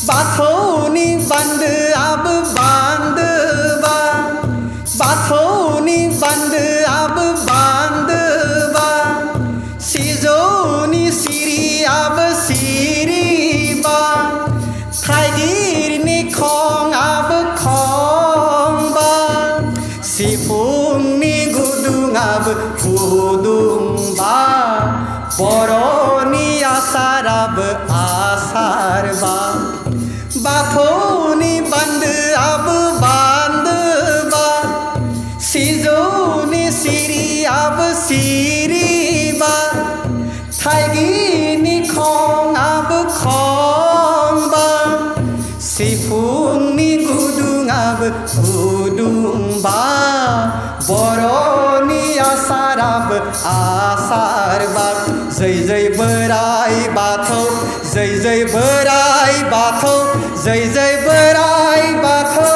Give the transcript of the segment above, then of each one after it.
बाथौनि बान्दोआबो बान्दोबा बाथौनि बान्दोआबो बान्दोबा सिजौनि सिरियाबो सिरिबा थाइगिरनि खङाबो खंबा सिफुंनि गुदुङाबो गुदुंबा बर'नि आसाराबो आसारबा बाथौनि बान्दोआबो बान्दोबा सिजौनि सिरियाबो सिरिबा थाइगिरनि खङाबो खंबा सिफुंनि गुदुङाबो गुदुंबा बर'नि आसाराबो आसारबा जै जै बोराइ बाथौ जै जै बोराइ बाथौ जै जै बोराइ बाथौ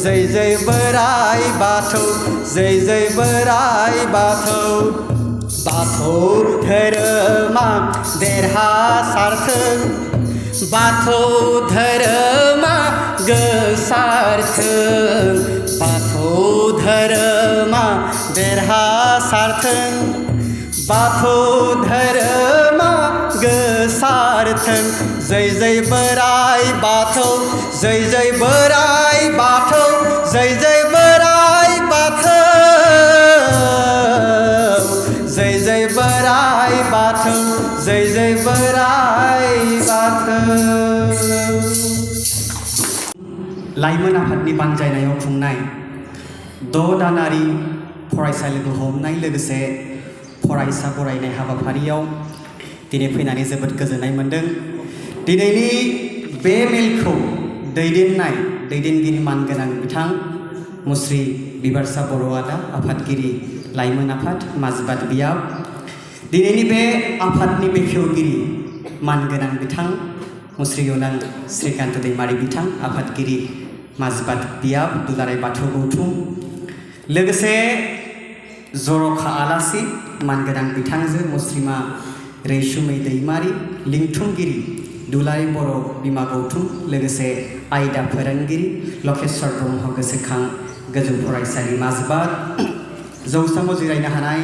जै जै बोराइ बाथौ जै जै बोराइ बाथौ बाथौ धोरोमा देरहासारथों बाथौ धोरोमा गोसारथों बाथौ धोरोमा देरहासारथों बाथौ धोरोमा गोसारथों जै जै बोराइ बाथौ जै जै बोराइ बाथौ जै जै बोराइ बाथौ जै जै बोराइ बाथौ जै जै बोराइ बाथौ लाइमोन आफादनि बानजायनायाव खुंनाय 6 दानारि फरायसालिखौ हमनाय लोगोसे फरायसा बरायनाय हाबाफारियाव दिनै फैनानै जोबोद गोजोननाय मोनदों। दिनैनि बे मेलखौ दैदेनगिरि मानगोनां बिथां मुस्रि बिबारसा बर' आदा आफादगिरि लाइमोन आफाद माजबात बियाब दिनैनि बे आफादनि बेखेवगिरि मानगोनां बिथां मुस्रि गोनां श्रीकान्त दैमारि बिथां आफादगिरि माजबात बियाब दुलाराय बाथौ गौथुम लोगोसे जर'खा आलासि मानगोनां बिथांजो मुस्रिमा रैसुमै दैमारि लिंथुमगिरि दुलाराय बर' बिमा गौथुम लोगोसे आयदा फोरोंगिरि लकेश्वर ब्रह्म गोसोखां गोजौ फरायसालि माजबात जौसाङाव जिरायनो हानाय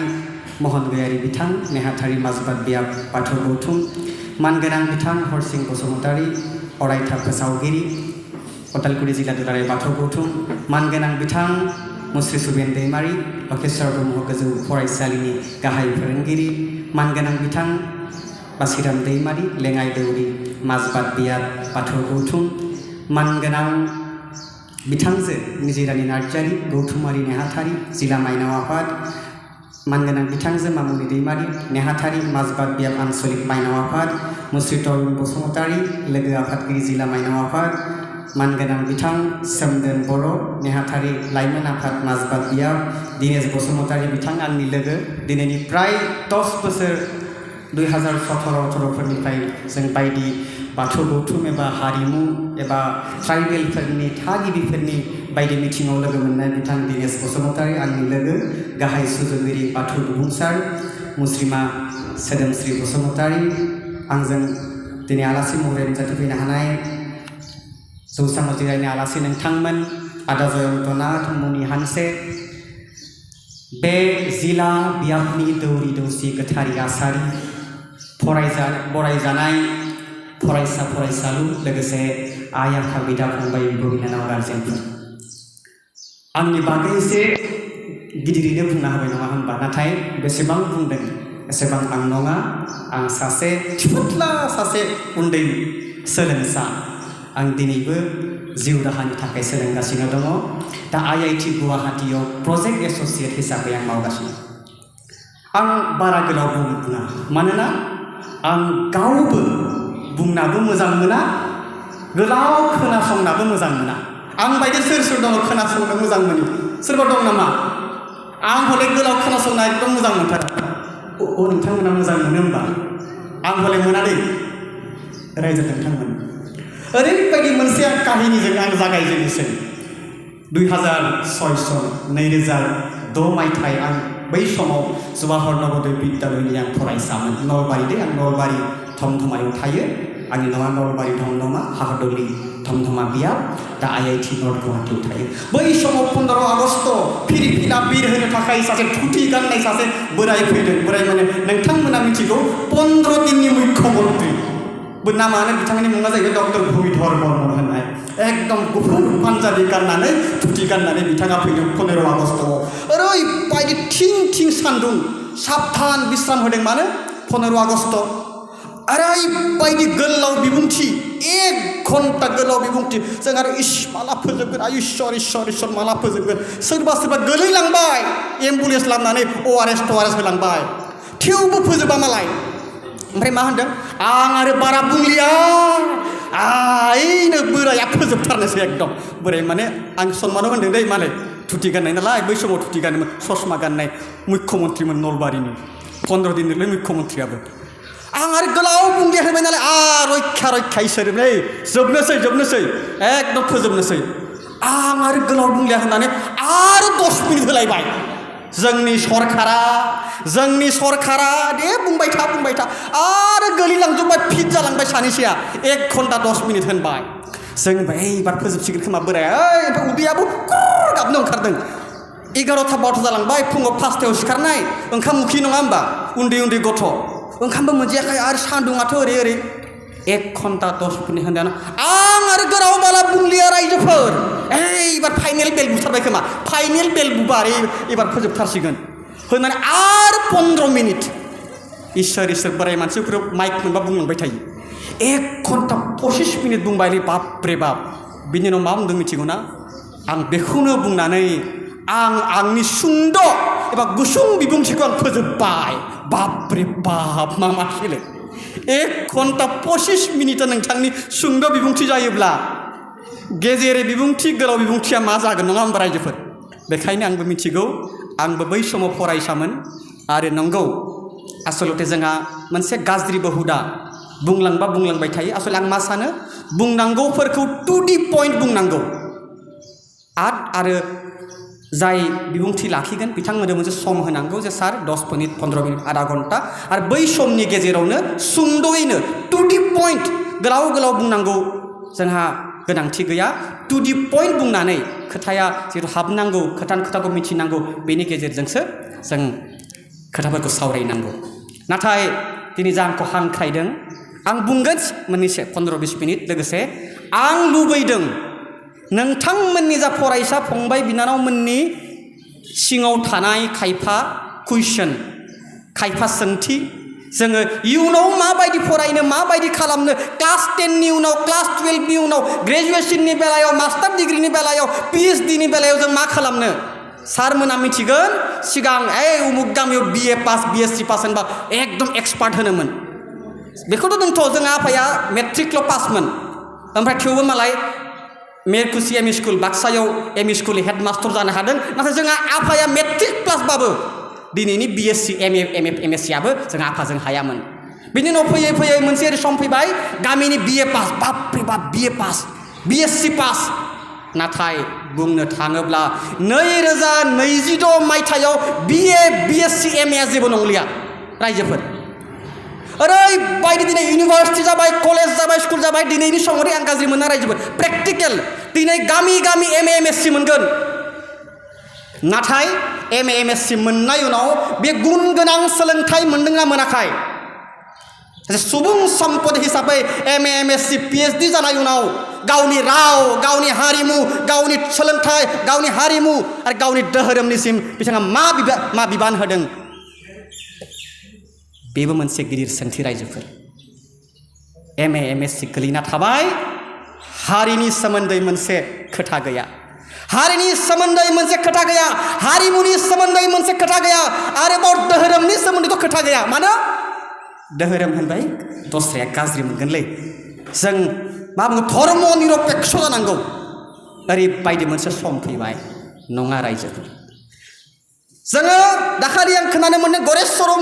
महन गयारि बिथां नेहाथारि माजबात बियाब बाथौ गौथुम मानगोनां बिथां हरसिं बसुमतारी अरायथा फोसावगिरि उदालगुरि जिल्ला दुलाराय बाथौ गौथुम मानगोनां बिथां मुस्रि सुबेन दैमारि लकेश्वर ब्रह्म गोजौ फरायसालिनि गाहाय फोरोंगिरि मानगोनां बिथां बासिराम दैमारि लेङाइ दौरि माजबात बियाब बाथौ गौथुम मानगोनां बिथांजो निजिरानि नार्जारि गौथुमारि नेहाथारि जिल्ला माइनाव आफाद मानगोनां बिथांजो मामुनि दैमारि नेहाथारि माजबात बियाब आन्सलिक माइनाव आफाद मुस्रि तरुन बसुमतारी लोगो आफादगिरि जिल्ला माइनाव आफाद मानगोनां बिथां सोमदोन बर' नेहाथारि लाइमोन आफाद माजबात बियाब दिनेश बसुमतारी बिथां आंनि लोगो दिनैनि प्राय 10 बोसोर 2017-18 जों बायदि बाथौ गौथुम एबा हारिमु एबा ट्राइबेलफोरनि थागिबिफोरनि बायदि मिथिङाव लोगो मोननाय बिथां दिनेश बसुमतारी आंनि लोगो गाहाय सुजुगिरि बाथौ बुंसार मुस्रिमा सोदोमस्रि बसुमतारी आंजों दिनै आलासि महरै नुजाथिफैनो हानाय जौसाङाव जिरायनाय आलासि नोंथांमोन आदा जयन्तनाथ मुनि हानसे बे जिला बियाबनि दौरि दौसि गोथारि आसारि बरायजानाय फरायसा फरायसालु लोगोसे आइ आफा बिदा फंबाय बिब' बिनानाव गारजेनफोर आंनि बागै एसे गिदिरैनो बुंना होबाय नङा होनबा नाथाय बेसेबां बुंदों एसेबां आं नङा आं सासे थिफुथला सासे उन्दै सोलोंसा आं दिनैबो जिउ राहानि थाखाय सोलोंगासिनो दङ दा IIT गुवाहाटीयाव प्रजेक्ट एस'सिएट हिसाबै आं मावगासिनो आं बारा गोलाव बुङा मानोना आं गावबो बुंनाबो मोजां मोना गोलाव खोनासंनाबो मोजां मोना आं बायदि सोर दङ खोनासंनो मोजां मोनो सोरबा दं नामा आं हले गोलाव खोनासंना एकदम मोजां मोनथारो नोंथांमोना मोजां मोनो होनबा आं हले मोना दै रायजो नोंथांमोन ओरैबायदि मोनसे काहिनीजों आं जागायजेननोसै 2006 मायथाइ आं बै समाव जवाहर नवोदय बिद्यालयनि आं फरायसामोन नलबारि आं नलबारि थमथमायाव थायो आंनि नङा नलबारि धमधमा हाहादलि धमधमा बियाब दा IIT नर्थ गुवाहाटीयाव थायो बै समाव 15 आगस्ट फिरफिला बिर होनो थाखाय सासे धुति गाननाय सासे बोराय फैदों बोराय माने नोंथांमोना मिथिगौ 15 दिननि मुख्यमन्त्रि नामानो बिथांनि मुङा जाहैबाय डक्टर भुमिधर बर्मन होननाय एकदम गुफुर पान्जाबि गाननानै धुति गाननानै बिथाङा फैदों 15 आगस्टआव ओरैबायदि थिं थिं सान्दुं साबधान बिश्राम होदों मानो 15 आगस्ट ओरैबायदि गोलाव बिबुंथि 1 घन्टा गोलाव बिबुंथि जों आरो इस माला फोजोबगोन इसोर इसोर इसोर माला फोजोबगोन सोरबा सोरबा गोलैलांबाय एम्बुलेन्स लांनानै ORS होलांबाय थेवबो फोजोबा मालाय ओमफ्राय मा होनदों आं आरो बारा बुंलिया आइनो बोराया फोजोबथारनोसै एकदम बोराय माने आं सन्मानाव होनदों दै मालाय धुति गाननाय नालाय बै समाव धुति गानोमोन ससमा गाननाय मुख्यमन्त्रिमोन नलबारिनि 15 दिननिल' मुख्यमन्त्रियाबो आं आरो गोलाव बुंलिया होबाय नालाय रैखा रैखा इसोर नै जोबनोसै एकदम फोजोबनोसै आं आरो गोलाव बुंलिया होननानै आरो 10 मिनिट होलायबाय जोंनि सरकारा दे बुंबाय था आरो गोलैलांजोबबाय फिट जालांबाय सानैसोया 1 घन्टा 10 मिनिट होनबाय जों एबार फोजोबसिगोन खोमा बोराय ओमफ्राय उदैयाबो गाबनो ओंखारदों 11टा 12टा जालांबाय फुङाव 5टायाव सिखारनाय ओंखाम उखै नङा होमबा उन्दै गथ' ओंखामबो मोनजायाखै आरो सान्दुङाथ' ओरै 1 घन्टा 10 मिनिट होनदानो आं आरो गोराव बाला बुंलिया रायजोफोर एबार फाइनेल बेल बुथारबाय खोमा फाइनेल बेल बुबार एबार फोजोबथारसिगोन होननानै आरो 15 मिनिट इसोर बोराय मानसिफोर माइक मोनबा बुंलांबाय थायो 1 घन्टा 25 मिनिट बुंबायलै बापरे बाप बिनि उनाव मा बुंदों मिथिगौ ना आं बेखौनो बुंनानै आंनि सुंद' एबा गुसुं बिबुंथिखौ आं फोजोबबाय बापरे बाप मा मासेलै 1 घन्टा 25 मिनिटआ नोंथांनि सुंद' बिबुंथि जायोब्ला गेजेर बिबुंथि गोलाव बिबुंथिया मा जागोन नङा होमबा रायजोफोर बेखायनो आंबो मिथिगौ आंबो बै समाव फरायसामोन आरो नंगौ आसलते जोंहा मोनसे गाज्रिबो हुदा बुंलांबाय थायो आसलते आं मा सानो बुंनांगौफोरखौ टु दि पइन्ट बुंनांगौ आरो जाय बिबुंथि लाखिगोन बिथांमोननो मोनसे सम होनांगौ जे सार 10 मिनिट 15 मिनिट आधा घन्टा आरो बै समनि गेजेरावनो सुंद'यैनो टु दि पइन्ट गोलाव बुंनांगौ जोंहा गोनांथि गैया टु दि पइन्ट बुंनानै खोथाया जेरै हाबनांगौ खोथाखौ मिथिनांगौ बेनि गेजेरजोंसो जों खोथाफोरखौ सावरायनांगौ नाथाय दिनै आंखौ हांख्रायदों आं बुंगोन मोननैसो 15-20 मिनिट लोगोसे आं लुबैदों नोंथांमोननि जा फरायसा फंबाय बिनानावमोननि सिङाव थानाय खायफा कुइसन खायफा सोंथि जोङो इयुनाव माबायदि फरायनो माबायदि खालामनो क्लास 10 नि उनाव क्लास 12 नि उनाव ग्रेजुएशननि बेलायाव मास्टार डिग्रीनि बेलायाव PhD नि बेलायाव जों मा खालामनो सारमोना मिथिगोन सिगां उमुक गामियाव BA पास BSc पास होनबा एकदम एक्सपार्ट होनोमोन बेखौथ' दोनथ' जों आफाया मेट्रिकल' पासमोन ओमफ्राय थेवबो मालाय मेरकुसि एम इ स्कुल बाक्सायाव एम इ स्कुलनि हेडमास्टर जानो हादों नाथाय जोंहा आफाया मेट्रिक प्लासबाबो दिनैनि BSc MA MSc आबो जों आफाजों हायामोन बिनि उनाव फैयै मोनसे सम फैबाय गामिनि BA पास बापरे बाप BA पास BSc पास नाथाय बुंनो थाङोब्ला 2026 मायथाइयाव BA BSc MA जेबो नंलिया रायजोफोर ओरैबायदि दिनै इउनिभार्सिटि जाबाय कलेज जाबाय स्कुल जाबाय दिनैनि समाव आं गाज्रि मोना रायजोफोर प्रेक्टिकेल दिनै गामि MA MSc मोनगोन नाथाय MA MSc मोननाय उनाव बे गुन गोनां सोलोंथाइ मोनदोंना मोनाखै सुबुं सम्पद हिसाबै MA MSc PhD जानाय उनाव गावनि राव गावनि हारिमु गावनि सोलोंथाइ गावनि हारिमु आरो गावनि धोरोमनिसिम बिथाङा मा बिबान होदों बेबो मोनसे गिदिर सोंथि रायजोफोर MA MSc गोलैना थाबाय हारिनि सोमोन्दै मोनसे खोथा गैया हारिनि सोमोन्दै मोनसे खोथा गैया हारिमुनि सोमोन्दै मोनसे खोथा गैया आरोबाव धोरोमनि सोमोन्दैथ' खोथा गैया मानो धोरोम होनबाय दस्राया गाज्रि मोनगोनलै जों मा बुङो धर्म निरपेक्ष जानांगौ ओरैबायदि मोनसे सम फैबाय नङा रायजोफोर जोङो दाखालि आं खोनानो मोनदों गरेस्वराव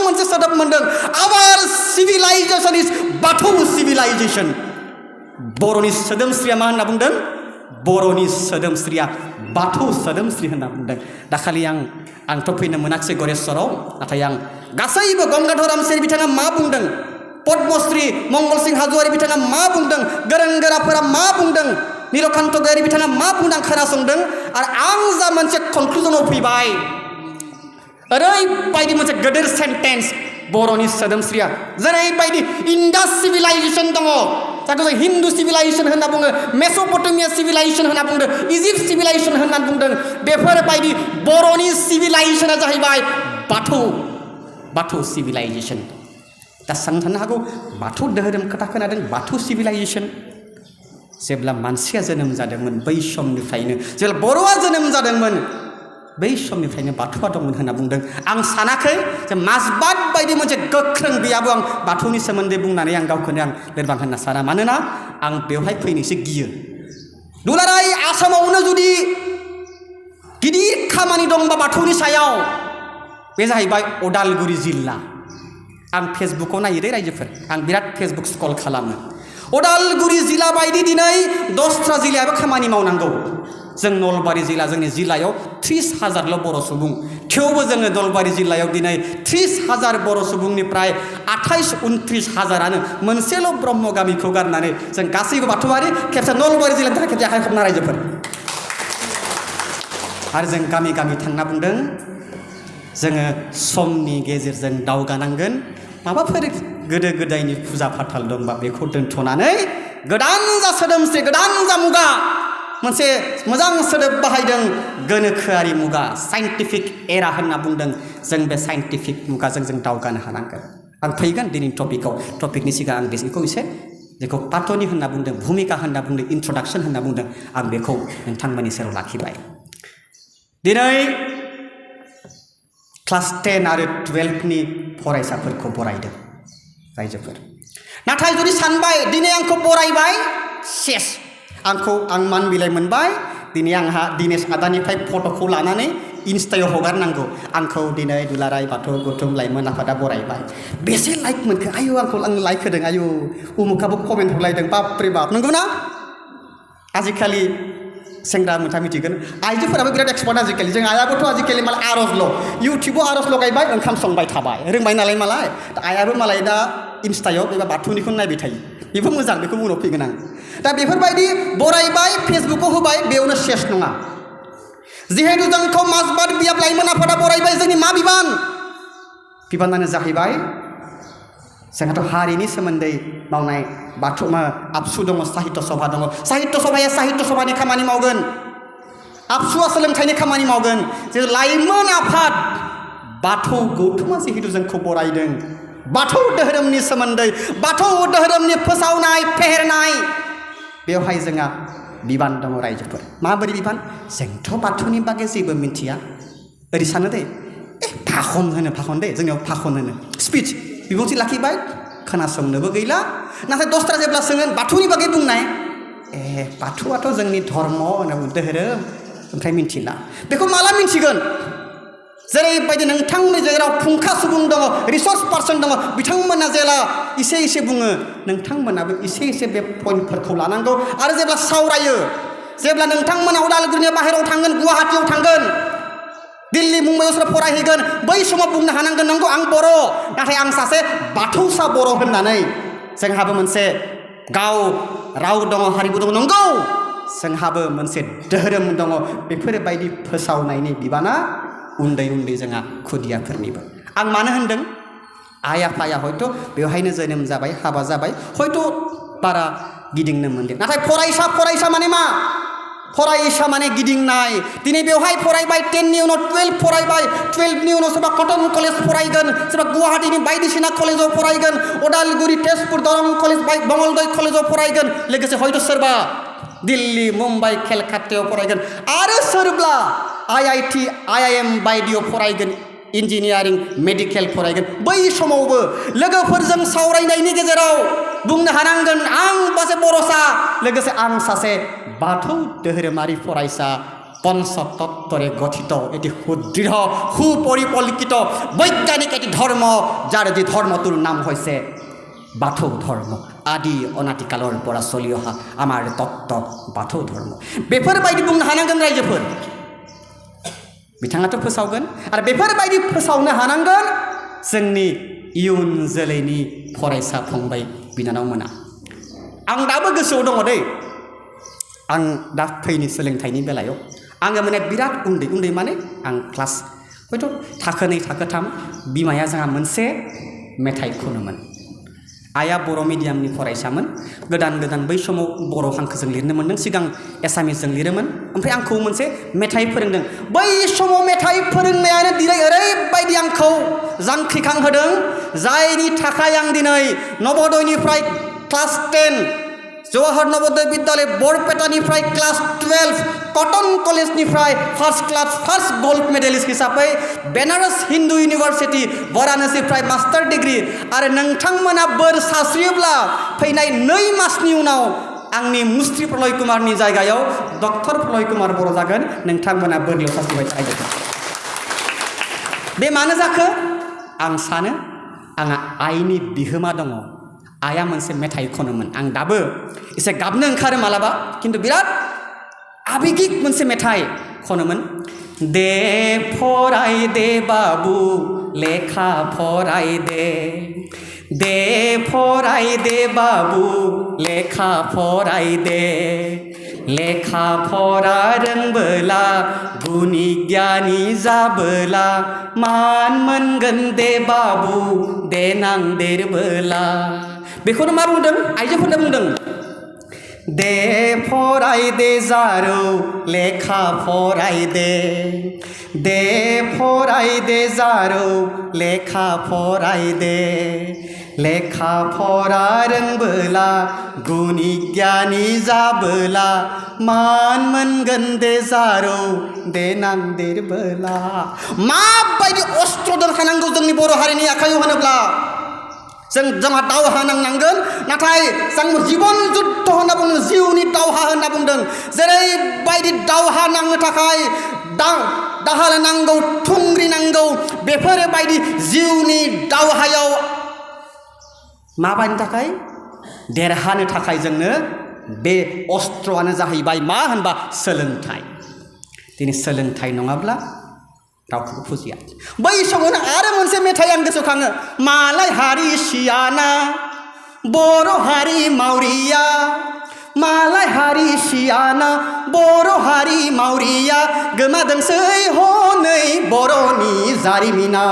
मोनसे सोदोब मोनदों आवार सिभिलाइजेशन इज बाथौ सिभिलाइजेशन बर'नि सोदोमस्रिया मा होनना बुंदों बर'नि सोदोमस्रिया बाथौ सोदोमस्रि होनना बुंदों दाखालि आंथ' फैनो मोनाखिसै गरेस्वराव नाथाय आं गासैबो गंगाधर रामसियारि बिथाङा मा बुंदों पद्मश्री मंगल सिंह हाज'वारि बिथाङा मा बुंदों गोरों गोराफोरा मा बुंदों नीलकान्त गयारि बिथाङा मा बुंदों खोनासंदों आरो आं जा मोनसे कनक्लुजनाव फैबाय ओरैबायदि मोनसे गेदेर सेन्टेन्स बर'नि सोदोमस्रिया जेरैबायदि इंडास सिभिलाइजेसन दङ जायखौ जों हिन्दु सिभिलाइजेसन होनना बुङो मेसोपटेमिया सिभिलाइजेसन होनना बुंदों इजिप्ट सिभिलाइजेसन होनना बुंदों बेफोरबायदि बर'नि सिभिलाइजेसना जाहैबाय बाथौ सिभिलाइजेसन दा साननो हागौ बाथौ धोरोम खोथा खोनादों बाथौ सिभिलाइजेसन जेब्ला मानसिया जोनोम जादोंमोन बै समनिफ्रायनो जेब्ला बर'आ जोनोम जादोंमोन बै समनिफ्रायनो बाथौआ दंमोन होनना बुंदों आं सानाखै जे माजबाद बायदि मोनसे गोख्रों गैयाबो आं बाथौनि सोमोन्दै बुंनानै आं गावखौनो आं लोरबां होनना साना मानोना आं बेवहाय फैनोसो गियो दुलाराय आसामावनो जुदि गिदिर खामानि दंबा बाथौनि सायाव बे जाहैबाय उदालगुरि जिल्ला आं फेसबुकाव नायो दे रायजोफोर आं बिराद फेसबुक स्क्रल खालामो उदालगुरि जिल्ला बायदि दिनै दस्रा जिल्लायाबो खामानि मावनांगौ जों नलबारि जिल्ला जोंनि जिल्लायाव 30,000ल' बर' सुबुं थेवबो जोङो नलबारि जिल्लायाव दिनै 30,000 बर' सुबुंनिफ्राय 28-29,000आनो मोनसेल' ब्रह्म गामिखौ गारनानै जों गासैबो बाथौआरि खेबसे नलबारि जिल्लानि थाखाय खेबसे आखाइ खबना रायजोफोर आरो जों गामि गामि थांना बुंदों जोङो समनि गेजेरजों दावगानांगोन माबाफोर गोदो गोदायनि फुजा फाथाल दंबा बेखौ दोनथ'नानै गोदान जा सोदोमस्रि गोदान जा मुगा मोनसे मोजां सोदोब बाहायदों गोनोखोआरि मुगा साइन्टिफिक एरा होनना बुंदों जों बे साइन्टिफिक मुगाजों जों दावगानो हानांगोन आं फैगोन दिनैनि टपिकनि सिगां आं बेखौ एसे जेखौ पातनि होनना बुंदों भूमिका होनना बुंदों इन्ट्रडाक्सन होनना बुंदों आं बेखौ नोंथांमोननि सेराव लाखिबाय दिनै क्लास 10 आरो 12नि फरायसाफोरखौ बरायदों रायजोफोर नाथाय जुदि सानबाय दिनै आंखौ बरायबाय सेस आं मान बिलाइ मोनबाय दिनै आंहा दिनेश आदानिफ्राय फट'खौ लानानै इन्स्टायाव हगारनांगौ आंखौ दिनै दुलाराय बाथौ गौथुम लाइमोन आफादा बरायबाय बेसे लाइक मोनखो आयौ आंखौ लाइक होदों आयौ उमुखाबो कमेन्ट हरलायदों बापरे बाप नंगौ ना आजिखालि सेंग्रा मोनथा मिथिगोन आइजोफोराबो बिराद एक्सपार्ट आजिखालि जों आइयाबोथ' आजिखालि मालाय आर'जल' इउटिउबाव आर'ज लगायबाय ओंखाम संबाय थाबाय रोंबाय नालाय मालाय आइयाबो मालाय दा इन्स्टायाव एबा बाथौनिखौ नायबाय थायो बेबो मोजां बेखौ उनाव फैगोन आं दा बेफोरबायदि बरायबाय फेसबुकाव होबाय बेयावनो सेस नङा जिहेतु जोंखौ माजबाद बियाब लाइमोन आफादा बरायबाय जोंनि मा बिबानानो जाहैबाय जोंहाथ' हारिनि सोमोन्दै मावनाय बाथौ आबसु दङ साहित्य सभा दङ साहित्य सभाया साहित्य सभानि खामानि मावगोन आबसुआ सोलोंथाइनि खामानि मावगोन जे लाइमोन आफाद बाथौ गौथुमा जिहेतु जोंखौ बरायदों बाथौ धोरोमनि सोमोन्दै बाथौ धोरोमनि फोसावनाय फेहेरनाय बेवहाय जोंहा बिबान दङ रायजोफोर माबोरै बिबान जोंथ' बाथौनि बागै जेबो मिथिया ओरै सानो दे फाखन दे जोंनियाव फाखन होनो स्पिच बिबुंथि लाखिबाय खोनासंनोबो गैला नाथाय दस्रा जेब्ला सोङो बाथौनि बागै बुंनाय बाथौआथ' जोंनि धर्म धोरोम ओमफ्राय मिथिला बेखौ माला मिथिगोन जेरैबायदि नोंथांमोननि जेराव फुंखा सुबुं दङ रिसर्स पार्सन दङ बिथांमोना जेला एसे बुङो नोंथांमोनाबो एसे बे पइन्टफोरखौ लानांगौ आरो जेब्ला सावरायो जेब्ला नोंथांमोना उदालगुरिनि बाहेरायाव थांगोन गुवाहाटियाव थांगोन दिल्ली मुम्बाइआव फरायहैगोन बै समाव बुंनो हानांगोन नंगौ आं बर' नाथाय आं सासे बाथौसा बर' होननानै जोंहाबो मोनसे गाव राव दङ हारिमु दङ नंगौ जोंहाबो मोनसे धोरोम दङ बेफोरबायदि फोसावनायनि बिबाना उन्दै जोंहा खुदियाफोरनिबो आं मानो होनदों आइ आफाया हयथ' बेवहायनो जोनोम जाबाय हाबा जाबाय हयथ' बारा गिदिंनो मोनदों नाथाय फरायसा माने मा फरायसा माने गिदिंनाय दिनै बेवहाय फरायबाय 10नि उनाव 12 फरायबाय 12नि उनाव सोरबा कटन कलेज फरायगोन सोरबा गुवाहाटीनि बायदिसिना कलेजाव फरायगोन उदालगुरि तेजपुर दरं कलेज बंगलदै कलेजाव फरायगोन लोगोसे हयथ' सोरबा दिल्ली मुम्बाइ केलकातायाव फरायगोन आरो सोरब्ला IIT IIM बायदियाव फरायगोन इन्जिनियारिं मेडिकेल फरायगोन बै समावबो लोगोफोरजों सावरायनायनि गेजेराव बुंनो हानांगोन आं सासे बर'सा लोगोसे आं सासे बाथौ धोरोमारि फरायसा पंचतत्वरे गठित एটি সুদৃঢ় সুপরিকল্পিত বৈজ্ঞানিক এটি ধর্ম যার যে ধর্মটোৰ নাম হৈছে बाथौ धर्म आदि अनातिकालर परा चलि अहा आमार तत्व बाथौ धर्म बेफोरबायदि बुंनो हानांगोन रायजोफोर बिथाङाथ' फोसावगोन आरो बेफोरबायदि फोसावनो हानांगोन जोंनि इयुन जोलैनि फरायसा फंबाय बिनानावमोना आं दाबो गोसोआव दङ दै आं दा फैनि सोलोंथाइनि बेलायाव आङो माने बिराद उन्दै माने आं क्लास हयथ' थाखो 2 थाखो 3 बिमाया जोंहा मोनसे मेथाइ खनोमोन आइया बर' मिडियामनि फरायसामोन गोदान बै समाव बर' हांखोजों लिरनो मोन्दों सिगां एसामिसजों लिरोमोन ओमफ्राय आंखौ मोनसे मेथाइ फोरोंदों बै समाव मेथाइ फोरोंनायानो दिनै ओरैबायदि आंखौ जांख्रिखांहोदों जायनि थाखाय आं दिनै नवोदयनिफ्राय class 10 Jawahar Navodaya Vidyalaya बरपेटानिफ्राय class 12 cotton कलेजनिफ्राय फार्स्ट गोल्ड मेडेलिस्ट हिसाबै Benares Hindu university वाराणसीनिफ्राय master degree आरो नोंथांमोना बोर सास्रियोब्ला फैनाय 2 मासनि उनाव आंनि मुस्रि प्रलय कुमारनि जायगायाव डक्टर प्रलय कुमार बर' जागोन नोंथांमोना बोरलियाव सास्रिबाय थागोन बे मानो जाखो आं सानो आंहा आइनि बिहोमा दङ आइया मोनसे मेथाइ खनोमोन आं दाबो एसे गाबनो ओंखारो मालाबा खिन्थु बिराद आबेगिक मोनसे मेथाइ खनोमोन दे फराय दे बाबु लेखा फराय दे फराय दे बाबु लेखा फराय दे लेखा फरा रोंबोला गुनि गियानि जाबोला मान मोनगोन दे बाबु देनां देरबोला बेखौनो मा बुंदों आइजोफोरनो बुंदों दे फराय दे जारौ लेखा फराय दे फराय दे जारौ लेखा फराय दे लेखा फरा रोंबोला गुनि गियानि जाबोला मान मोनगोन दे जारौ देनां देरबोला माबायदि अस्त्र दोनखानांगौ जोंनि बर' हारिनि आखायाव होनोब्ला जोंहा दावहा नांनांगोन नाथाय जों जीवन जुद्ध होनना बुंदों जिउनि दावहा होनना बुंदों जेरैबायदि दावहा नांनो थाखाय दाहाल नांगौ थुंग्रि नांगौ बेफोरबायदि जिउनि दावहायाव माबानि थाखाय देरहानो थाखाय जोंनो बे अस्त्रआनो जाहैबाय मा होनबा सोलोंथाइ दिनै सोलोंथाइ नङाब्ला रावखौबो फुजिया बै समावनो आरो मोनसे मेथाइ आं गोसोखाङो मालाय हारि सियाना बर' हारि मावरिया मालाय हारि सियाना बर' हारि मावरिया गोमादोंसै हनै बर'नि जारिमिना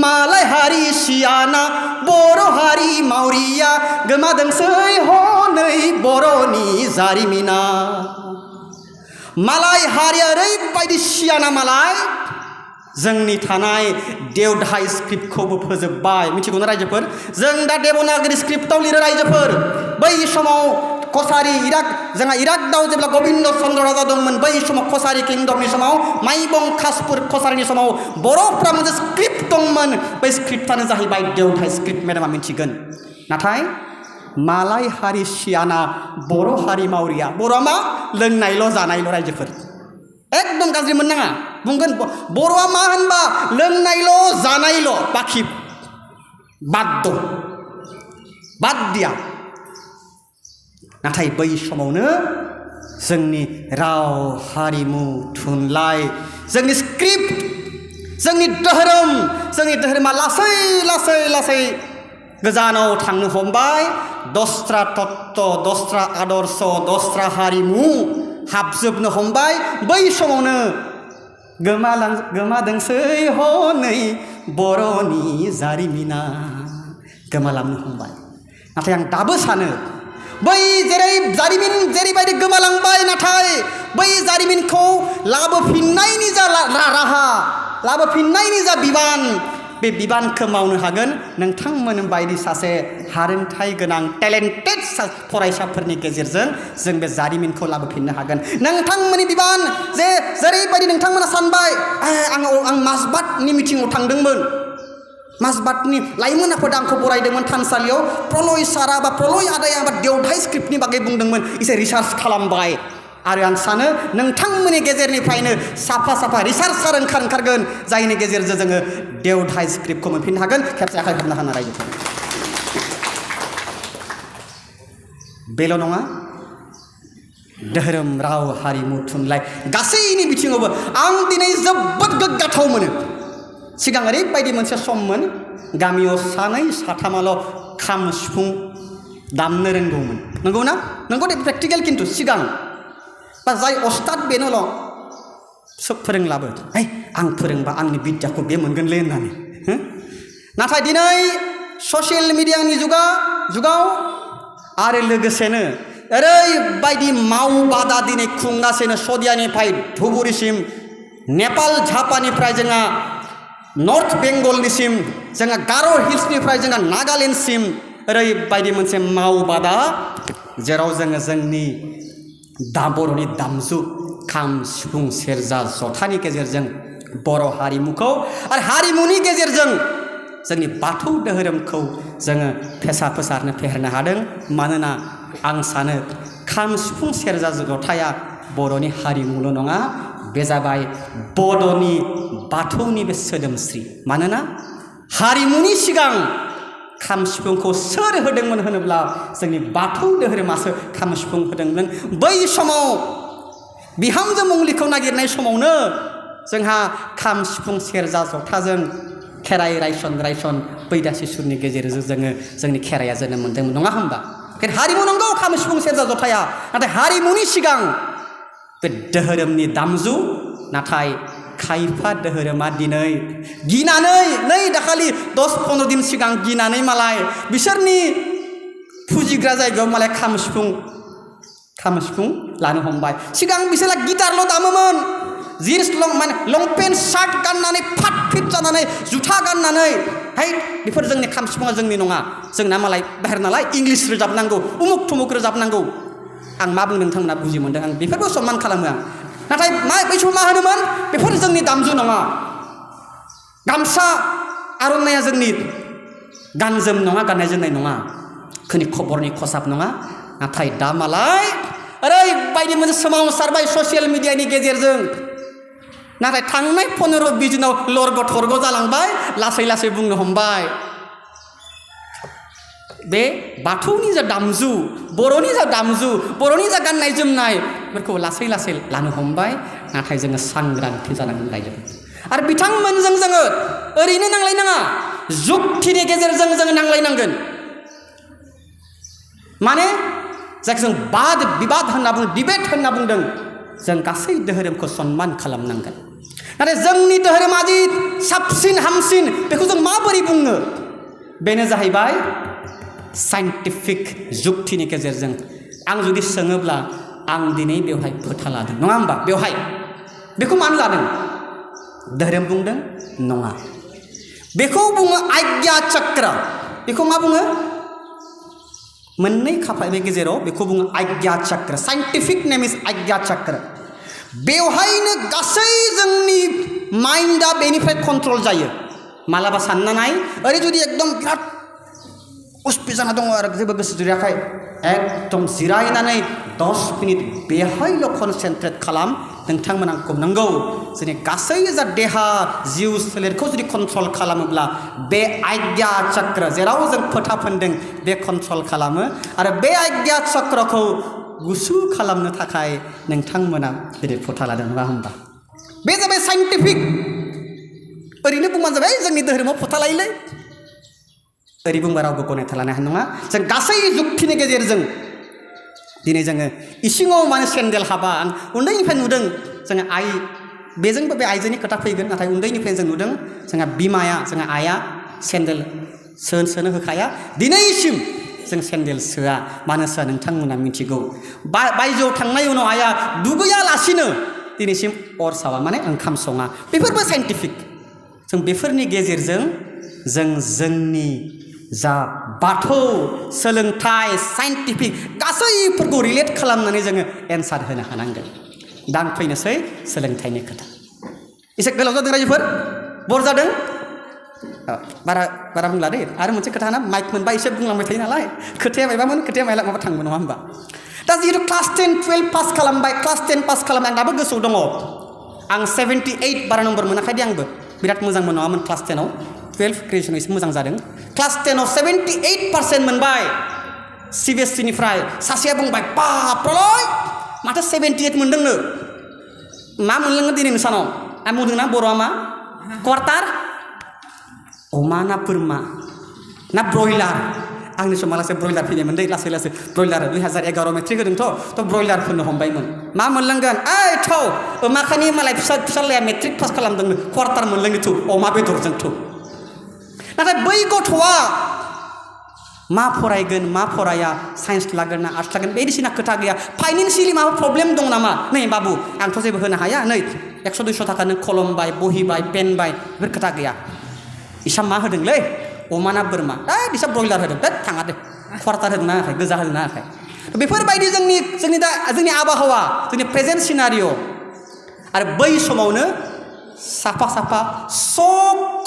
मालाय हारि सियाना बर' हारि मावरिया गोमादोंसै हनै बर'नि जारिमिना मालाय हारिया ओरैबायदि सियाना मालाय जोंनि थानाय देवधाय स्क्रिप्टखौबो फोजोबबाय मिथिगौना रायजोफोर जों दा देबनागरी स्क्रिप्टआव लिरो रायजोफोर बै समाव कसारी जोंहा इराकदाव जेब्ला गोविंद चन्द्र राजा दंमोन बै समाव कसारी किंडमनि समाव माइबं खासपुर कसारीनि समाव बर'फ्रा मोनसे स्क्रिप्ट दंमोन बै स्क्रिप्टआनो जाहैबाय देवधाय स्क्रिप्ट मेडामा मिथिगोन नाथाय मालाय हारि सियाना बर' हारि मावरिया बर'आ मा लोंनायल' जानायल' रायजोफोर एकदम गाज्रि मोननाङा बुंगोन बर'आ मा होनबा लोंनायल' जानायल' बाखि बाद दिया नाथाय बै समावनो जोंनि राव हारिमु थुनलाइ जोंनि स्क्रिप्ट जोंनि धोरोमा लासै लासै गोजानाव थांनो हमबाय दस्रा तत्व दस्रा आदर्श दस्रा हारिमु हाबजोबनो हमबाय बै समावनो गोमादोंसै हनै बर'नि जारिमिना गोमालांनो हमबाय नाथाय आं दाबो सानो बै जेरैबायदि गोमालांबाय नाथाय बै जारिमिनखौ लाबोफिननायनि जा राहा लाबोफिननायनि जा बिबान बे बिबानखौ मावनो हागोन नोंथांमोन बायदि सासे हारोंथाइ गोनां टेलेन्टेड फरायसाफोरनि गेजेरजों जों बे जारिमिनखौ लाबोफिननो हागोन नोंथांमोननि बिबान जे जेरैबायदि नोंथांमोना सानबाय आं माजबातनि मिटिङाव थांदोंमोन माजबातनि लाइमोन आफादा आंखौ बरायदोंमोन थानसालियाव प्रलय सारा बा प्रलय आदाया बा देवधाय स्क्रिप्टनि बागै बुंदोंमोन एसे रिसार्च खालामबाय आरो आं सानो नोंथांमोननि गेजेरनिफ्रायनो साफा रिसार्चार ओंखारगोन जायनि गेजेरजों जोङो देवधाय स्क्रिप्टखौ मोनफिननो हागोन खेबसे आखाइ हमनो हागोन रायजोफोर बेल' नङा धोरोम राव हारिमु थुनलाइ गासैनि बिथिङावबो आं दिनै जोबोद गोग्गाथाव मोनो सिगां ओरैबायदि मोनसे सममोन गामियाव सानै साथामाल' खाम सिफुं दामनो रोंगौमोन नंगौ ना नंगौ दे प्रेक्टिकेल खिन्थु सिगां बा जाय अस्ताद बेनोल' सोब फोरोंलाबो आं फोरोंबा आंनि बिद्याखौ बे मोनगोनलै होननानै नाथाय दिनै ससियेल मिडियानि जुगाव आरो लोगोसेनो ओरैबायदि मावबादा दिनै खुंगासिनो सदियानिफ्राय धुबुरीसिम नेपाल झापानिफ्राय जोंहा नर्थ बेंगलनिसिम जोंहा गार' हिल्सनिफ्राय जोंहा नागालेण्डसिम ओरैबायदि मोनसे मावबादा जेराव जोङो जोंनि बर'नि दामजु खाम सिफुं सेरजा जथानि गेजेरजों बर' हारिमुखौ आरो हारिमुनि गेजेरजों जोंनि बाथौ धोरोमखौ जोङो फोसारनो फेहेरनो हादों मानोना आं सानो खाम सिफुं सेरजा जथाया बर'नि हारिमुल' नङा बे जाबाय बड'नि बाथौनि बे सोदोमस्रि मानोना हारिमुनि सिगां खाम सिफुंखौ सोर होदोंमोन होनोब्ला जोंनि बाथौ धोरोमासो खाम सिफुं होदोंमोन बै समाव बिहामजो मंलिखौ नागिरनाय समावनो जोंहा खाम सिफुं सेरजा जथाजों खेराइ रायसन बैदासि सुरनि गेजेरजों जोङो जोंनि खेराइया जोनोम मोन्दोंमोन नङा होनबा हारिमु नंगौ खाम सिफुं सेरजा जथाया नाथाय हारिमुनि सिगां बे धोरोमनि दामजु नाथाय खायफा धोरोमा दिनै गिनानै नै दाखालि 10-15 दिन सिगां गिनानै मालाय बिसोरनि फुजिग्रा जायगायाव मालाय खाम सिफुं लानो हमबाय सिगां बिसोरला गिटारल' दामोमोन जिन्स लंपेन्ट शार्ट गाननानै फाट फिट जानानै जुथा गाननानै बेफोर जोंनि खाम सिफुङा जोंनि नङा जोंना मालाय बाहेर नालाय इंलिस रोजाबनांगौ उमुक थुमुक रोजाबनांगौ आं मा बुंदों नोंथांमोना बुजि मोनदों आं बेफोरखौ सनमान खालामो आं नाथाय बै समाव मा होनोमोन बेफोर जोंनि दामजु नङा गामसा आर'नाइया जोंनि गानजोम नङा गाननाय जोमनाय नङा खबरनि खसाब नङा नाथाय दा मालाय ओरैबायदि मोनसे सोमावसारबाय ससियेल मिडियानि गेजेरजों नाथाय थांनाय 15-20 दिनाव लरग' थरग' जालांबाय लासै लासै बुंनो हमबाय बे बाथौनि जा दामजु बर'नि जा दामजु बर'नि जा गाननाय जोमनाय बेफोरखौ लासै लासै लानो हमबाय नाथाय जोङो सांग्रांथि जानांगोन रायजो आरो बिथांमोनजों जोङो ओरैनो नांलायनाङा जुक्तिनि गेजेरजों जोङो नांलायनांगोन माने जायखौ जों बाद बिबाद होनना बुङो डिबेट होनना बुंदों जों गासै धोरोमखौ सनमान खालामनांगोन नाथाय जोंनि धोरोमा दि साबसिन हामसिन बेखौ जों माबोरै बुङो बेनो जाहैबाय साइन्टिफिक जुक्तिनि गेजेरजों आं जुदि सोङोब्ला आं दिनै बेवहाय फोथा लादों नङा होमबा बेवहाय बेखौ मानो लादों धोरोम बुंदों नङा बेखौ बुङो आज्ञा चक्र बेखौ मा बुङो मोननै खाफानि गेजेराव बेखौ बुङो आज्ञा चक्र साइन्टिफिक नेम इज आज्ञा चक्र बेवहायनो गासै जोंनि माइन्डआ बेनिफ्राय कन्ट्रल जायो मालाबा सानना नाय ओरै जुदि एकदम बिराद उसपि जाना दङ आरो जेबो गोसो जिरायाखै एकदम जिरायनानै 10 मिनिट बेवहायल' कनसेन्ट्रेट खालाम नोंथांमोना नंगौ जोंनि गासै जा देहा जिउ सोलेरखौ जुदि कन्ट्रल खालामोब्ला बे आज्ञा चक्र जेराव जों फोथा फोनदों बे कन्ट्रल खालामो आरो बे आज्ञा चक्रखौ गुसु खालामनो थाखाय नोंथांमोना जेरै फोथा लादों नङा होनबा बे जाबाय साइन्टिफिक ओरैनो बुंबानो जाबाय जोंनि धोरोमाव फोथा लायोलै ओरै बुंबा रावबो गनायथा लानो हानाय नङा जों गासै जुक्तिनि गेजेरजों दिनै जोङो इसिङाव माने सेन्देल हाबा आं उन्दैनिफ्राय नुदों जोङो बेजोंबो बे आइजोनि खोथा फैगोन नाथाय उन्दैनिफ्राय जों नुदों जोंहा बिमाया जोंहा आइया सेन्देल सोनो होखाया दिनैसिम जों सेन्देल सोआ मानो सोआ नोंथांमोना मिथिगौ बायजोआव थांनाय उनाव आइया दुगैयालासिनो दिनैसिम अर सावा माने ओंखाम सङा बेफोरबो साइन्टिफिक जों बेफोरनि गेजेरजों जों जोंनि जा बाथौ सोलोंथाइ साइन्टिफिक गासैफोरखौ रिलेट खालामनानै जोङो एन्सार होनो हानांगोन दा आं फैनोसै सोलोंथाइनि खोथा एसे गोलाव जादों रायजोफोर बर जादों बारा बुंला दे आरो मोनसे खोथा ना माइक मोनबा एसे बुंलांबाय थायो नालाय खोथाया मायबामोन खोथाया माबा थांगोन नङा होमबा दा जिहेतु क्लास 10-12 पास खालामबाय क्लास 10 पास खालामनाय आं दाबो गोसोआव दङ आं 78 बारा नम्बर मोनाखै दे आंबो बिराद मोजां नङामोन क्लास 10आव 12 ग्रेजुएसन एसे मोजां जादों क्लास 10आव 78% मोनबाय CBSE-निफ्राय सासेया बुंबाय बाप प्रलय माथो 78 मोनदोंनो मा मोनलोङो दिनैनि सानाव आं बुंदोंना बर'आ मा क्वार्टार अमा ना बोरमा ना ब्रयलार आंनि समाव लासै ब्रयलार फैनायमोन दै लासै लासै ब्रयलार 2011 मेट्रिक होदोंथ' ब्रयलार फोनो हमबायमोन मा मोनलांगोन ओइ थौ माखानि मालाय फिसालाया मेट्रिक पास खालामदोंनो क्वार्टार मोनलोङोथ' अमा बेदरजोंथ' नाथाय बै गथ'आ मा फरायगोन मा फराया साइन्स लागोन ना आर्ट्स लागोन बायदिसिना खोथा गैया फाइनान्सियेलि माबा प्रब्लेम दं नामा नै बाबु आंथ' जेबो होनो हाया नै 100-200 थाखा नों कलम बाय बहि बाय पेन बाय बेफोर खोथा गैया इसा मा होदोंलै अमा ना बोरमा बिसा ब्रयलार होदों थाङा दे क्वार्टार होदों ना हायाखै गोजा होदों ना हायाखै बेफोरबायदि जोंनि आबहावा जोंनि प्रेजेन्ट सिनारिय' आरो बै समावनो साफा स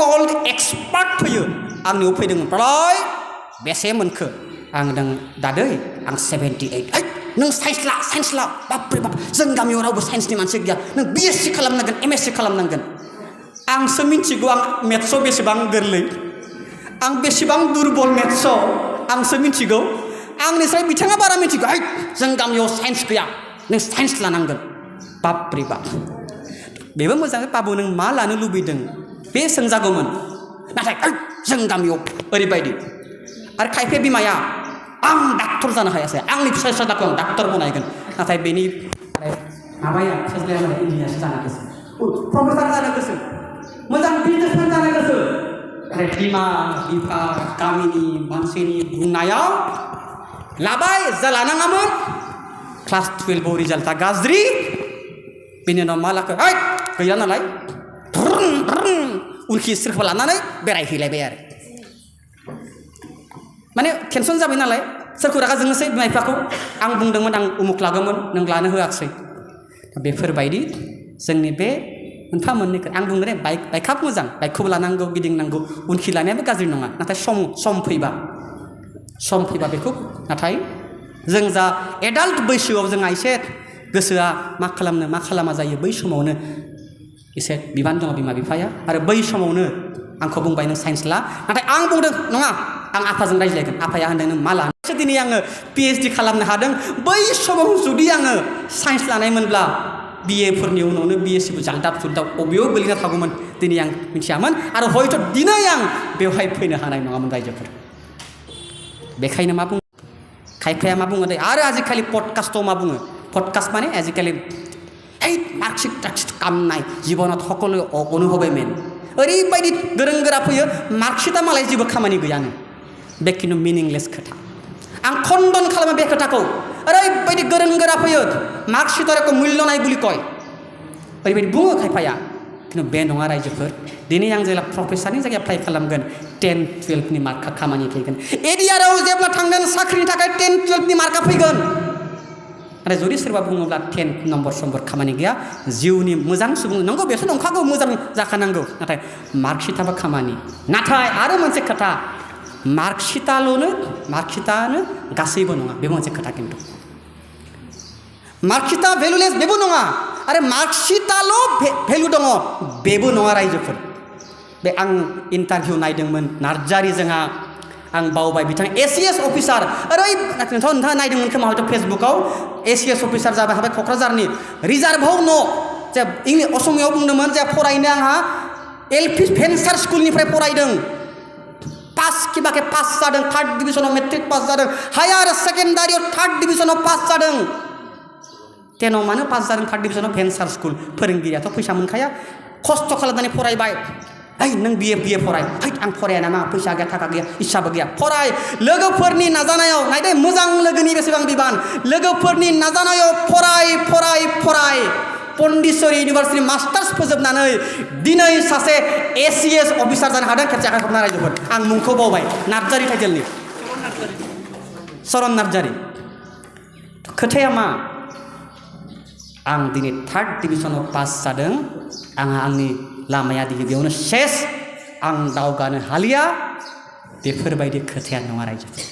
कल्ड एक्सपार्ट फैयो आंनियाव फैदोंमोन प्रलय बेसे मोनखो आं होनदों दादै आं 78 नों साइन्स ला बापरे बाप जों गामियाव रावबो साइन्सनि मानसि गैया नों BSc खालामनांगोन MSc खालामनांगोन आंसो मिन्थिगौ आं मेथ्सआव बेसेबां गोरलै आं बेसेबां दुरबल मेथ्सआव आंसो मिन्थिगौ आंनिफ्राय बिथाङा बारा मिन्थिगौ जों गामियाव साइन्स गैया नों साइन्स लानांगोन बापरे बाप बेबो मोजाङै बाबु नों मा लानो लुबैदों बे सोंजागौमोन नाथाय जों गामियाव ओरैबायदि आरो खायफा बिमाया आं डाक्टर जानो हायासै आंनि फिसाज्लाखौ आं डाक्टर बनायगोन नाथाय बेनि माबाया फिसाज्लाया माने इन्जिनियारसो जानो गोसो प्रफेसार जानो गोसो मोजां बिजनेसमेन जानो गोसो नाथाय बिमा बिफा गामिनि मानसिनि बुंनायाव लाबाय जा लानाङामोन क्लास 12आव रिजाल्टआ गाज्रि बेनि उनाव मा लाखो गैया नालाय उनखि सोरखौबा लानानै बेरायहैलायबाय आरो माने टेनसन जाबाय नालाय सोरखौ रागा जोंनोसै बिमा बिफाखौ आं बुंदोंमोन आं उमुक लागौमोन नों लानो होआखिसै बेफोरबायदि जोंनि बे मोनफा मोननैखौ आं बुंदों बाइकआबो मोजां बाइकखौबो लानांगौ गिदिंनांगौ उनखि लानायाबो गाज्रि नङा नाथाय सम फैबा बेखौ नाथाय जों जा एडाल्ट बैसोआव जोंहा एसे गोसोआ मा खालामनो मा खालामा जायो बै समावनो एसे बिबान दङ बिमा बिफाया आरो बै समावनो आंखौ बुंबाय नों साइन्स ला नाथाय आं बुंदों नङा आं आफाजों रायज्लायगोन आफाया होनदों नों मा लानो दिनै आङो PhD खालामनो हादों बै समाव जुदि आङो साइन्स लानायमोनब्ला BA फोरनि उनावनो BSc जाल्दाब जुल्दाब बबेयाव गोलैना थागौमोन दिनै आं मिथियामोन आरो हयथ' दिनै आं बेवहाय फैनो हानाय नङामोन रायजोफोर बेखायनो मा बुङो खायफाया मा बुङो दे आरो आजिखालि पडकास्टआव मा बुङो पडकास्ट माने आजिखालि मार्कशीट कामनाय जीवनाव সকলো অনুভৱে মেন ओरैबायदि गोरों गोरा फैयो मार्कशीटआ मालाय जेबो खामानि गैयानो बे खिन्थु मिनिंलेस खोथा आं खन्दन खालामो बे खोथाखौ ओरैबायदि गोरों गोरा फैयो मार्कशीटआव एक मूल्य नाय बुलि कय ओरैबायदि बुङो खायफाया खिन्थु बे नङा रायजोफोर दिनै आं जेब्ला प्रफेसारनि जायगायाव एप्लाइ खालामगोन 10-12नि मार्कआ खामानि फैगोन एडिआरआव जेब्ला थांगोन साख्रिनि थाखाय 10-12नि मार्कआ फैगोन आरो जुदि सोरबा बुङोब्ला 10 नम्बर खामानि गैया जिउनि मोजां सुबुं नंगौ बेसो नंखागौ मोजां जाखानांगौ नाथाय मार्कशीटआबो खामानि नाथाय आरो मोनसे खोथा मार्कशीटानो गासैबो नङा बे मोनसे खोथा खिन्थु मार्कशीटआ भेलुलेस बेबो नङा आरो मार्कशीटआल' भेलु दङ बेबो नङा रायजोफोर बे आं इन्टारभिउ नायदोंमोन नार्जारि जोंहा आं बावबाय बिथां ACS अफिसार नोंथाङा नायदोंमोन खोमा हयथ' फेसबुकआव ACS अफिसार जाबाय हाबाय क'क्राझारनि रिजार्भआव न' जे असमियाव बुंदोंमोन जे फरायनो आंहा LP भेन्सार स्कुलनिफ्राय फरायदों पास जादों 3rd डिभिजनाव मेट्रिक पास जादों हायार सेकेन्डारियाव 3rd डिभिजनाव पास जादों 10आव मानो पास जादों 3rd डिभिजनाव भेन्सार स्कुल फोरोंगिरियाथ' फैसा मोनखाया खस्थ' खालामनानै फरायबाय नों BA फराय आं फराया नामा फैसा गैया थाखा गैया इस्साबो गैया फराय लोगोफोरनि नाजानायाव नायदे मोजां लोगोनि बेसेबां बिबान लोगोफोरनि नाजानायाव फराय पन्डिचेरी इउनिभार्सिटि मास्टार्स फोजोबनानै दिनै सासे ACS अफिसार जानो हादों खेबसे आखाइ खबना रायजोफोर आं मुंखौ बावबाय नार्जारि टाइटेलनि चरन नार्जारि खोथाया मा आं दिनै 3rd डिभिजनाव पास जादों आंहा आंनि लामाया दिनै बेयावनो सेस आं दावगानो हालिया बेफोरबायदि खोथाया नङा रायजोफोर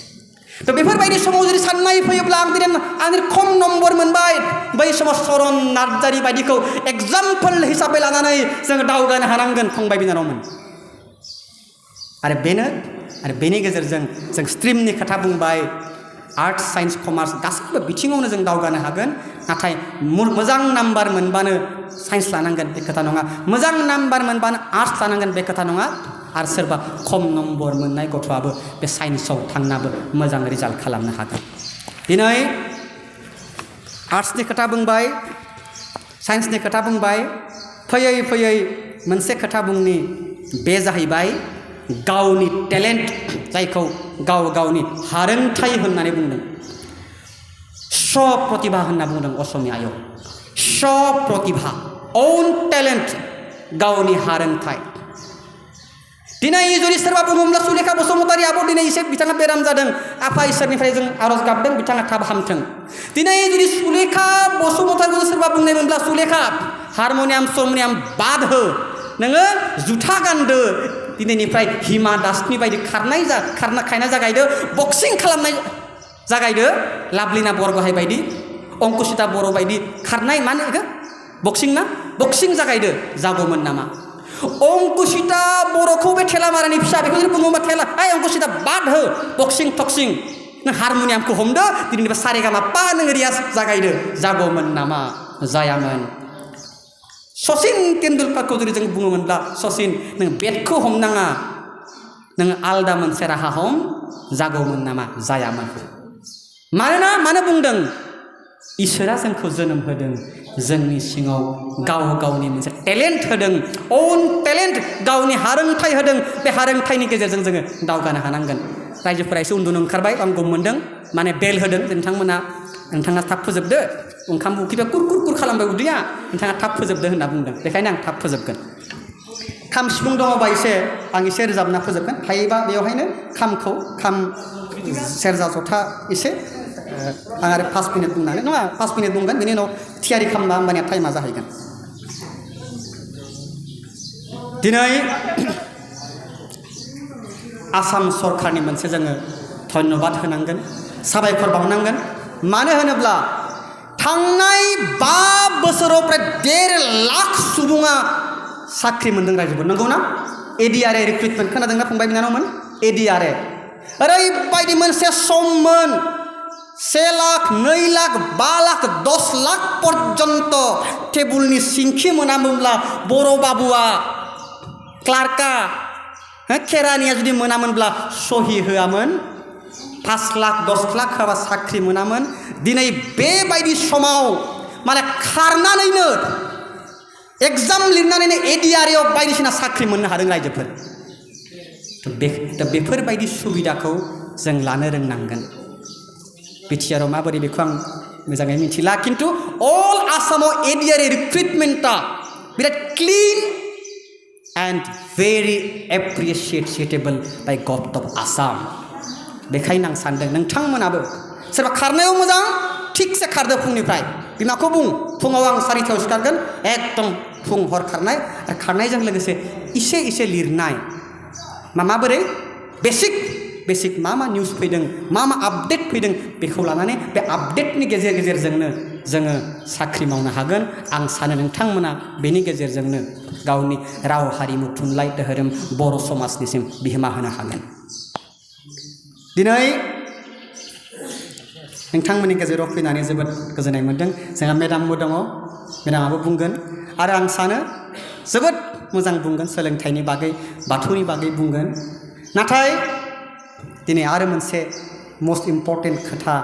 थ' बेफोरबायदि समाव जुदि साननाय फैयोब्ला आं दिनै आंनि खम नम्बर मोनबाय बै समाव चरन नार्जारि बायदिखौ एग्जाम्पल हिसाबै लानानै जोङो दावगानो हानांगोन फंबाय बिनानावमोन आरो बेनि गेजेरजों जों स्ट्रिमनि खोथा बुंबाय आर्ट साइन्स कमार्स गासैबो बिथिङावनो जों दावगानो हागोन नाथाय मोजां नाम्बार मोनबानो साइन्स लानांगोन बे खोथा नङा मोजां नाम्बार मोनबानो आर्ट्स लानांगोन बे खोथा नङा आरो सोरबा खम नम्बर मोननाय गथ'आबो बे साइन्सआव थांनाबो मोजां रिजाल्ट खालामनो हागोन दिनै आर्ट्सनि खोथा बुंबाय साइन्सनि खोथा बुंबाय फैयै फैयै मोनसे खोथा बुंनि बे जाहैबाय गावनि टेलेन्ट जायखौ गावनि हारोंथाय होननानै बुंदों प्रतिभा होनना बुंदों असमियायाव प्रतिभा own talent गावनि हारोंथाय दिनै जुदि सोरबा बुङोब्ला सुलेखा बसुमतारी आब' दिनै एसे बिथाङा बेराम जादों आफा इसोरनिफ्राय जों आरज गाबदों बिथाङा थाब हामथों दिनै जुदि सुलेखा बसुमतारीखौ सोरबा बुंनायमोनब्ला सुलेखा हारमनियाम बाद हो नोङो जुथा गानदो दिनैनिफ्राय हिमा दासनि बायदि खारनाय जागायदो बक्सिं खालामनाय जागायदो लाभलिना बरग'हाइ बायदि अंकुसिता बर' बायदि खारनाय मा होनो बक्सिं ना बक्सिं जागायदो जागौमोन नामा अंकुसिता बर'खौ बे थेलामारानि फिसा बेखौ जुदि बुङोबा थेला अंकुसिता बाद हो बक्सिं टक्सिं नों हारमनियामखौ हमदो दिनैनिफ्राय सारेगामा पा नों रियाज जागायदो जागौमोन नामा जायामोन सचिन तेन्दुलकारखौ जुदि जों बुङोमोनब्ला सचिन नों बेटखौ हमनाङा नों आलदा मोनसे राहा हम जागौमोन नामा जायामोन मानो बुंदों इसोरा जोंखौ जोनोम होदों जोंनि सिङाव गावनि मोनसे टेलेन्ट होदों ओन टेलेन्ट गावनि हारोंथाय होदों बे हारोंथायनि गेजेरजों जोङो दावगानो हानांगोन रायजोफोरा एसे उन्दुनो ओंखारबाय आं गम मोनदों माने बेल होदों नोंथाङा थाब फोजोबदो ओंखाम उखैबा कुर खालामबाय उदैया नोंथाङा थाब फोजोबदो होनना बुंदों बेखायनो आं थाब फोजोबगोन खाम सिफुं दङबा आं एसे रोजाबना फोजोबगोन हायोबा बेवहायनो खाम सेरजा जथा एसे आं आरो 5 मिनिट बुंनानै नङा 5 मिनिट बुंगोन बेनि उनाव थियारि खालामबा होमबानिया टाइमा जाहैगोन दिनै आसाम सरकारनि मोनसे जोङो धन्यबाद होनांगोन साबायखर बावनांगोन मानो होनोब्ला थांनाय 5 बोसोराव प्राय 1.5 लाख सुबुङा साख्रि मोनदों रायजोफोर नंगौ ना एडिआरए रिक्रुटमेन्ट खोनादोंना फंबाय बिनानावमोन एडिआरए ओरैबायदि मोनसे सममोन 1 लाख 2 लाख 5 लाख 10 लाख पर्यन्त टेबुलनि सिंखि मोनामोनब्ला बर' बाबुआ क्लार्कआ केरानिया जुदि मोनामोनब्ला सहि होआमोन 5 लाख 10 लाख होआबा साख्रि मोनामोन दिनै बेबायदि समाव माने खारनानैनो एग्जाम लिरनानैनो एडिआरएआव बायदिसिना साख्रि मोननो हादों रायजोफोर बेफोरबायदि सुबिदाखौ जों लानो रोंनांगोन बिटिआरआव माबोरै बेखौ आं मोजाङै मिथिला खिन्थु अल आसामाव एडिआरए रिक्रुटमेन्टआ बिराद clean and very appreciable by government of Assam बेखायनो आं सानदों नोंथांमोनाबो सोरबा खारनायाव मोजां थिगसे खारदो फुंनिफ्राय बिमाखौ बुं फुङाव आं 4टायाव सिखारगोन एकदम फुं हर खारनाय आरो खारनायजों लोगोसे एसे लिरनाय माबोरै बेसिक मा निउस फैदों मा आपडेट फैदों बेखौ लानानै बे आपडेटनि गेजेरजोंनो जोङो साख्रि मावनो हागोन आं सानो नोंथांमोना बेनि गेजेरजोंनो गावनि राव हारिमु थुनलाइ धोरोम बर' समाजनिसिम बिहोमा होनो हागोन दिनै नोंथांमोननि गेजेराव फैनानै जोबोद गोजोननाय मोनदों जोंहा मेडामबो दङ मेडामाबो बुंगोन आरो आं सानो जोबोद मोजां बुंगोन सोलोंथाइनि बागै बाथौनि बागै बुंगोन नाथाय दिनै आरो मोनसे मोस्ट इम्पर्टेन्ट खोथा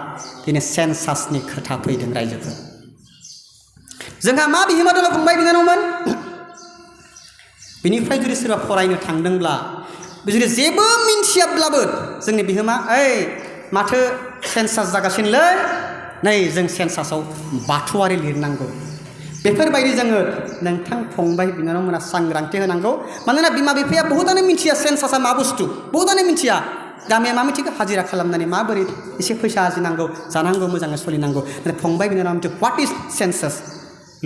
दिनै सेन्सासनि खोथा फैदों रायजोफोर जोंहा मा बिहोमा दङ फंबाय बिनानावमोन बिनिफ्राय जुदि सोरबा फरायनो थांदोंब्ला जुदि जेबो मिन्थियाब्लाबो जोंनि बिहोमा माथो सेन्सास जागासिनोलै नै जों सेन्सासाव बाथौआरि लिरनांगौ बेफोरबायदि जोङो नोंथां फंबाय बिनानावमोना सांग्रांथि होनांगौ मानोना बिमा बिफाया बहुतानो मिन्थिया सेन्सासा मा बुस्थु बहुतानो मिन्थिया गामिया मा मिथिगौ हाजिरा खालामनानै माबोरै एसे फैसा आरजिनांगौ जानांगौ मोजाङै सोलिनांगौ फंबाय बिनानाव मिथियो व्हाट इज सेन्सास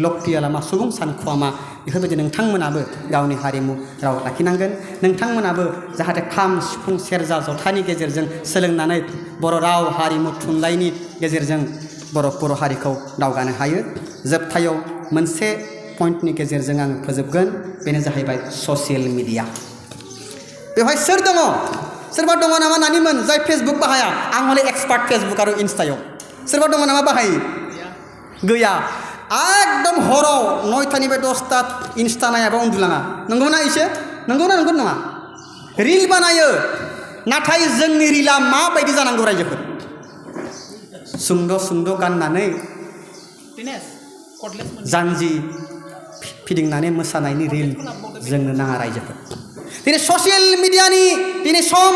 लक्टियाला मा सुबुं सानख'आ मा बेफोरबायदि नोंथांमोनाबो गावनि हारिमु राव लाखिनांगोन नोंथांमोनाबो जाहाथे खाम सिफुं सेरजा जथानि गेजेरजों सोलोंनानै बर' राव हारिमु थुनलाइनि गेजेरजों बर' हारिखौ दावगानो हायो जोबथायाव मोनसे पइन्टनि गेजेरजों आं फोजोबगोन बेनो जाहैबाय ससियेल मिडिया बेवहाय सोर दङ सोरबा दङ नामा नानिमोन जाय फेसबुक बाहाया आं हले एक्सपार्ट फेसबुक आरो इन्स्टायाव सोरबा दङ नामा बाहायो गैया एकदम हराव 9टानिफ्राय 10टा इन्स्टा नायाबा उन्दुलाङा नंगौना इसे नंगौना नंगौ नङा रिल बानायो नाथाय जोंनि रिला माबायदि जानांगौ रायजोफोर सुंद' सुंद' गाननानै जानजि फिदिंनानै मोसानायनि रिल जोंनो नाङा रायजोफोर दिनै ससियेल मिडियानि दिनै सम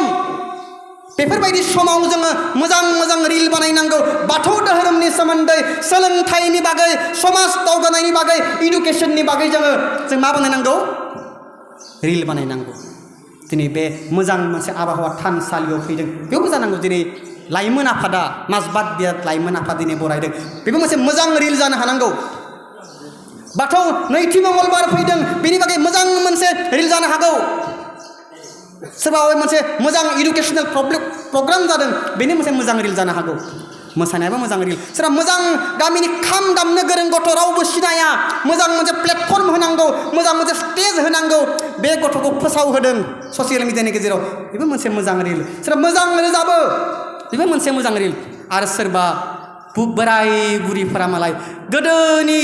बेफोरबायदि समाव जोङो मोजां मोजां रिल बानायनांगौ बाथौ धोरोमनि सोमोन्दै सोलोंथाइनि बागै समाज दावगानायनि बागै इडुकेसननि बागै जों मा बानायनांगौ रिल बानायनांगौ दिनै बे मोजां मोनसे आबहावा थानसालियाव फैदों बेयावबो जानांगौ दिनै लाइमोन आफादा माजबाद बियाद लाइमोन आफाद दिनै बरायदों बेबो मोनसे मोजां रिल जानो हानांगौ बाथौ नैथि मंगलबार फैदों बेनि बागै मोजां मोनसे रिल जानो हागौ सोरबा मोनसे मोजां इडुकेसनेल प्रग्राम जादों बेनि मोनसे मोजां रिल जानो हागौ मोसानायाबो मोजां रिल सोरबा मोजां गामिनि खाम दामनो गोरों गथ' रावबो सिनाया मोजां मोनसे प्लेटफर्म होनांगौ मोजां मोनसे स्टेज होनांगौ बे गथ'खौ फोसावहोदों ससियेल मिडियानि गेजेराव बेबो मोनसे मोजां रिल सोरबा मोजां रोजाबो बेबो मोनसे मोजां रिल आरो सोरबा बोराय बुरिफोरा मालाय गोदोनि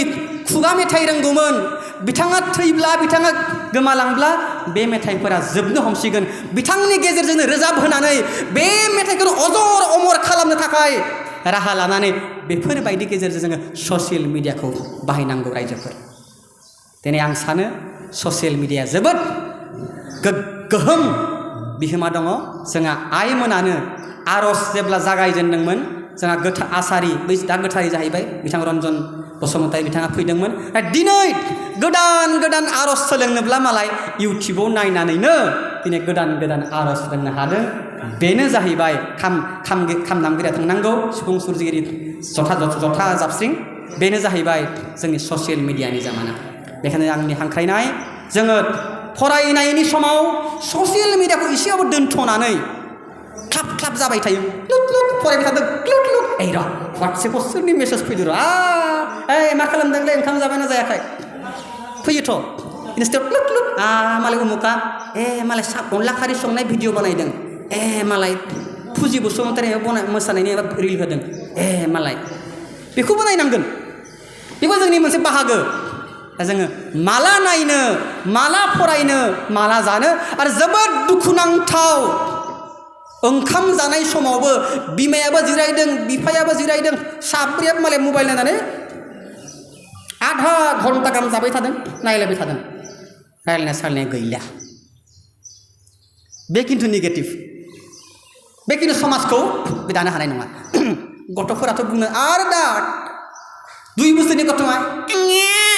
खुगा मेथाइ रोंगौमोन बिथाङा थैब्ला बिथाङा गोमालांब्ला बे मेथाइफोरा जोबनो हमसिगोन बिथांनि गेजेरजोंनो रोजाबहोनानै बे मेथाइखौ अजर अमर खालामनो थाखाय राहा लानानै बेफोरबायदि गेजेरजों जोङो ससियेल मिडियाखौ बाहायनांगौ रायजोफोर दिनै आं सानो ससियेल मिडियाया जोबोद गोहोम बिहोमा दङ जोंहा आइमोनानो आर'ज जेब्ला जागायजेनदोंमोन जोंहा आसारि दा गोथारै जाहैबाय बिथां रन्जन बसुमतारी बिथाङा फैदोंमोन दिनै गोदान गोदान आर'ज सोलोंनोब्ला मालाय इउटिउबाव नायनानैनो दिनै गोदान गोदान आर'ज सोलोंनो हादों बेनो जाहैबाय खाम दामगिरिया थांनांगौ सिफुं सुरजिगिरि जथा जाबस्रिं बेनो जाहैबाय जोंनि ससियेल मिडियानि जामाना बेखायनो आंनि हांख्रायनाय जोङो फरायनायनि समाव ससियेल मिडियाखौ एसेबाबो दोनथ'नानै क्लाब क्लाब जाबाय थायो लुट लुट फरायबाय थादों लुट लुट ओइ र' वाट्सएपआव सोरनि मेसेज फैदो र' मा खालामदोंलै ओंखाम जाबायना जायाखै फैयोथ' इनस्टायाव लुट लुट मालाय उमुका मालाय अनला खारै संनाय भिडिअ बानायदों मालाय फुजि बसुमतारी मोसानायनि एबा रिल होदों मालाय बेखौबो नायनांगोन बेबो जोंनि मोनसे बाहागो दा जोङो माला नायनो माला फरायनो माला जानो आरो जोबोद दुखुनांथाव ओंखाम जानाय समावबो बिमायाबो जिरायदों बिफायाबो जिरायदों साब्रैयाबो मालाय मबाइल नायनानै आधा घन्टा गाहाम जाबाय थादों नायलायबाय थादों रायलायनाय सालायनाय गैला बे खिन्थु नेगेटिभ बे खिन्थु समाजखौ बे दानो हानाय नङा गथ'फोराथ' बुङो आरो दा 2 बोसोरनि गथ'आ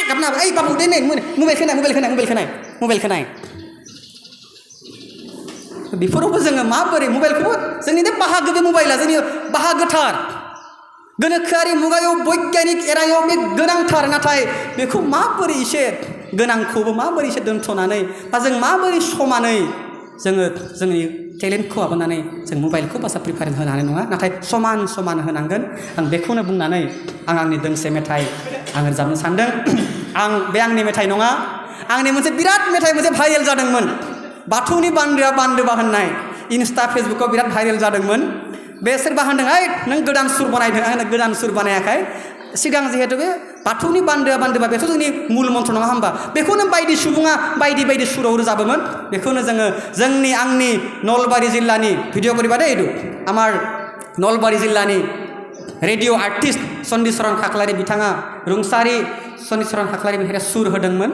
गाबना ओइ बाबु दे नै मबाइलखौ नाय बेफोरावबो जोङो माबोरै मबाइलखौबो जोंनि बाहागो बे मबाइला जोंनि बाहागोथार गोनोखोआरि मुगायाव बैज्ञानिक एरायाव बे गोनांथार नाथाय बेखौ माबोरै एसे गोनांखौबो माबोरै एसे दोनथ'नानै बा जों माबोरै समानै जोङो जोंनि टेलेन्टखौ लाबोनानै जों मबाइलखौ बासा प्रिफारेन्स होनो हानाय नङा नाथाय समान होनांगोन आं बेखौनो बुंनानै आंनि दोंसे मेथाइ आं रोजाबनो सानदों आंनि मेथाइ नङा आंनि मोनसे बिराद मेथाइ मोनसे भाइरेल जादोंमोन बाथौनि बान्दोआ बान्दोबा होननाय इन्स्टा फेसबुकाव बिराद भाइरेल जादोंमोन बे सोरबा होनदों नों गोदान सुर बानायदों आं गोदान सुर बानायाखै सिगां जिहेतु बे बाथौनि बान्दोआ बान्दोबा बेथ' जोंनि मुल मन्त्र नङा होमबा बेखौनो बायदि सुबुङा बायदि सुराव रोजाबोमोन बेखौनो जोङो आंनि नलबारि जिल्लानि भिडिअ करिबा दे एदु आमार नलबारि जिल्लानि रेडिअ आर्टिस्ट सन्दिचरन खाख्लारि बिथाङा रुंसारि सन्दिचरन खाख्लारि बिथाङा सुर होदोंमोन